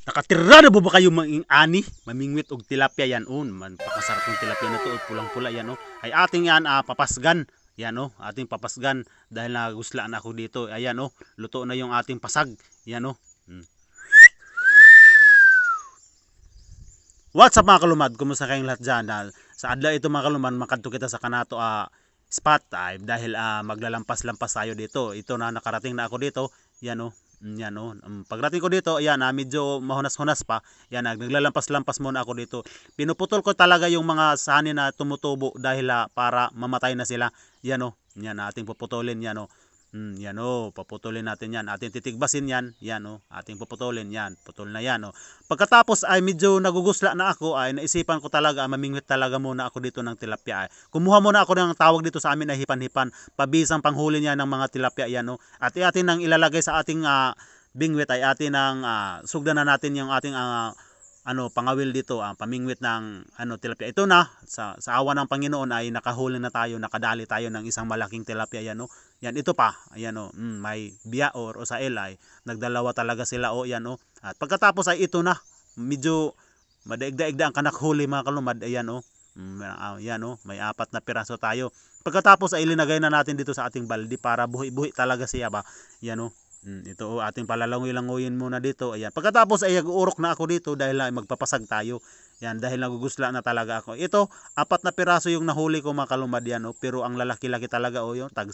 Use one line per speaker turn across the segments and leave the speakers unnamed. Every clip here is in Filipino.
Nakatira na ba kayo mga ani? Mamingwit og tilapia yan on. Man pakasarap ng tilapia na to, pulang-pula yan oh. Ay ating yan papasgan. Yan oh, ating papasgan dahil naguslaan ako dito. Ayan oh, luto na yung ating pasag. Yan oh. What's up mga kalumad? Kumusta kayong lahat dyan? Sa adlaw ito mga kalumad, makadto kita sa kanato spot dahil maglalampas-lampas tayo dito. Ito na nakarating na ako dito. Yan oh. Yan oh. Pagdating ko dito, ayan medyo mahunas-hunas pa. Yan naglalampas-lampas muna ako dito. Pinuputol ko talaga yung mga sani na tumutubo dahil para mamatay na sila. Yan oh. Yan ating puputulin yan oh. Yan oh, paputulin natin yan. Ating titigbasin yan. Yan oh, ating puputulin yan. Putol na yan oh. Pagkatapos ay medyo nagugusla na ako, ay naisipan ko talaga, mamingwit talaga muna ako dito ng tilapia. Kumuha muna ako ng tawag dito sa amin na hipan-hipan. Pabisang panghuli niya ng mga tilapia yan oh. At atin nang ilalagay sa ating bingwit ay atin nang sugdan na natin yung ating pangawil dito, pamingwit ng tilapia. Ito na sa awa ng Panginoon ay nakahuli na tayo, nakadali tayo ng isang malaking tilapia yan oh. Yan ito pa, ayan oh, may biya o sa ay nagdalawa talaga sila oh, yan oh. At pagkatapos ay ito na, medyo madaigda-igda ang kanakhuli mga kalumad, ayan oh. Yan oh, may 4 na piraso tayo. Pagkatapos ay linagay na natin dito sa ating balde para buhi-buhi talaga siya ba. Yan oh. Ito oh, ating palalangoy-langoyin muna dito. Ayan. Pagkatapos ay nag-uurok na ako dito dahil magpapasag tayo. Yan, dahil nagugusla na talaga ako. Ito, 4 na piraso yung nahuli ko mga kalumad yan oh. Pero ang lalaki-laki talaga oh, yun. Tag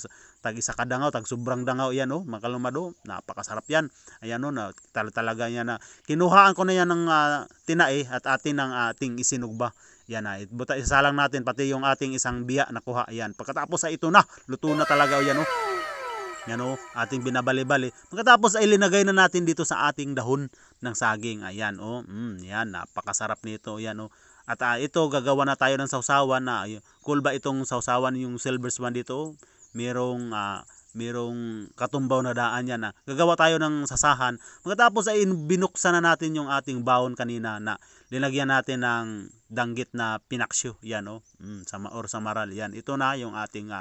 isa ka dangaw, tag sobrang dangaw yan oh, mga kalumad oh. Napakasarap yan. Ayan oh, talaga yan na. Kinuhaan ko na yan ng tinae at atin ng ating isinugba. Yan buta isasalang natin pati yung ating isang biya nakuha. Yan. Pagkatapos ay ito na, luto na talaga oh, yan oh. Yan o, ating binabali-bali. Pagkatapos ay linagay na natin dito sa ating dahon ng saging. Ayan o, yan, napakasarap nito. Yan o. At ito, gagawa na tayo ng sausawan na, cool ba itong sausawan yung silver swan dito? Merong katumbaw na daan yan. Gagawa tayo ng sasahan. Pagkatapos ay binuksan na natin yung ating baon kanina na linagyan natin ng danggit na pinaksyo. Yan o, or samaral. Yan, ito na yung ating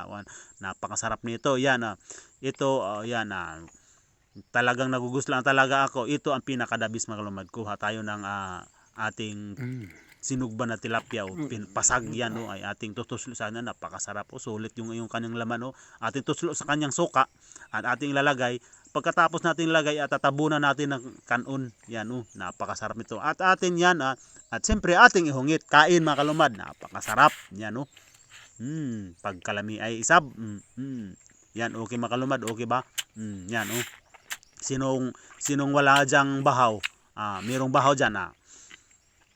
napakasarap nito. Yan ito, yan talagang naguguslan talaga ako. Ito ang pinakadabis mga kalumad. Kuha tayo ng ating sinugba na tilapia o pasag yan o, ay ating tutuslo sana, napakasarap o, sulit yung kanyang laman o. Ating tuslo sa kanyang suka at ating ilalagay. Pagkatapos natin ilagay at tatabunan natin ng kanon. Yan o, napakasarap nito. At atin yan at siyempre ating ihungit. Kain mga kalumad, napakasarap. Yan o. Pagkalami ay isab. Yan, okay mga kalumad, okay ba? Yan oh. Sinong wala diyang bahaw, mayroong bahaw diyan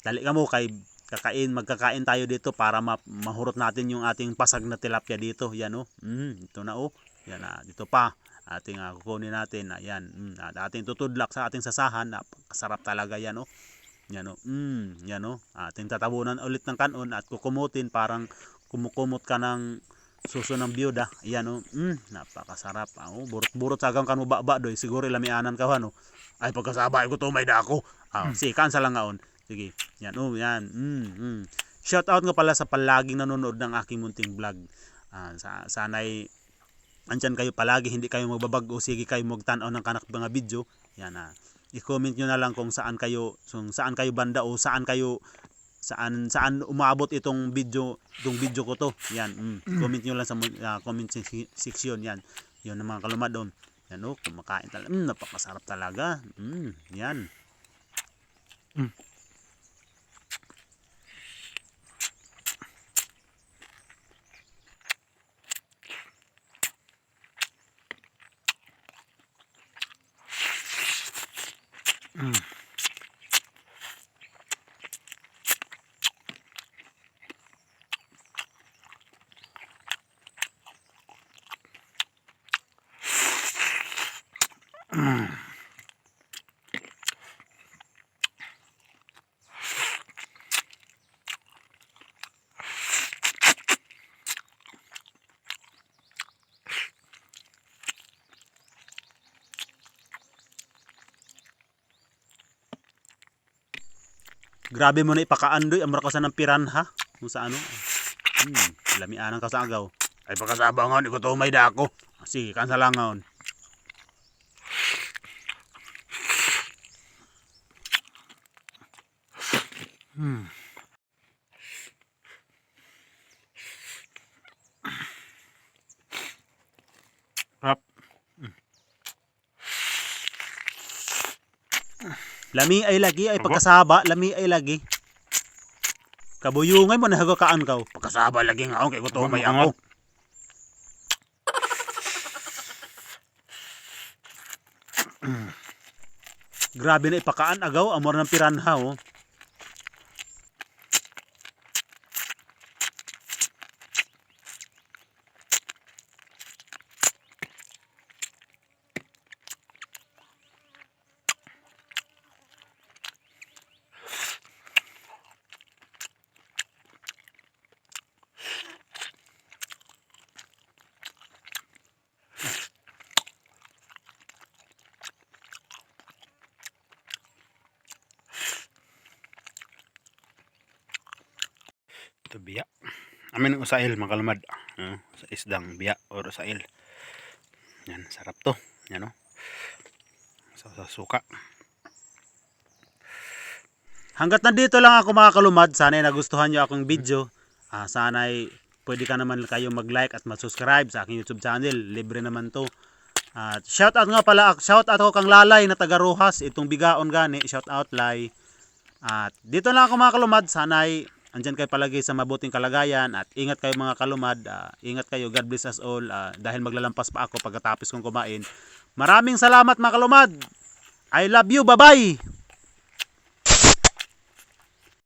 dali ka mo kay magkakain tayo dito para mahurot natin yung ating pasag na tilapia dito. Yan oh. Ito na oh. Yan dito pa ating kukunin natin. Ayan, ating tutudlak sa ating sasahan. Napakasarap talaga yan oh. Yan oh. Yan oh. Ating tatabunan ulit ng kanon at kukumutin, parang kumukumot ka ng suso ng biyuda. Ayan o. Napakasarap. Burot-burot sagang kan mo baba doy. Siguro ilamianan ka no. Ay pagkasabay ko to may dako. Si kansa lang ngaon. Sige. Yan o. Yan. Shout out nga pala sa palaging nanonood ng aking munting vlog. Sana'y andyan kayo palagi. Hindi kayo magbabago. Sige kayo magtanaw ng kanak mga video. Yan i-comment nyo na lang kung saan kayo banda o saan saan umabot itong video ko to. Yan, comment nyo lang sa comment section yan. Yun ang mga kalumad doon. Yan oh, kumakain talaga. Napakasarap talaga. Yan. Grabe mo na ipakaandoy, amra ka sa ng piranha. Kung sa ano. Lamianan ka sa agaw. Ay pagkasabangon, iko to may dako. Sige, kansa lang ngaon. Rap. Lami ay lagi ay pagkasaba, lami ay lagi. Kabuyungay mo nahago kaan ka. Pagkasaba lagi nga ako kay gutomay ako. Grabe na ipakaan agaw, amor ng piranha oh. Ito biya. Amin usail mga kalamad. Sa isdang biya or usail. Yan, sarap to. Yan o. Sa suka. Hanggat nandito lang ako mga kalumad, sana'y nagustuhan nyo akong video. Sana'y pwede ka naman kayo mag-like at mag-subscribe sa aking YouTube channel. Libre naman to. At shout out nga pala, shout out ako kang Lalay na taga Rojas, itong bigaon gani, shout out Lay. At dito lang ako mga kalumad, sana'y andyan kayo palagi sa mabuting kalagayan at ingat kayo mga kalumad, ingat kayo, God bless us all, dahil maglalampas pa ako pagkatapos kong kumain. Maraming salamat mga kalumad. I love you, bye bye.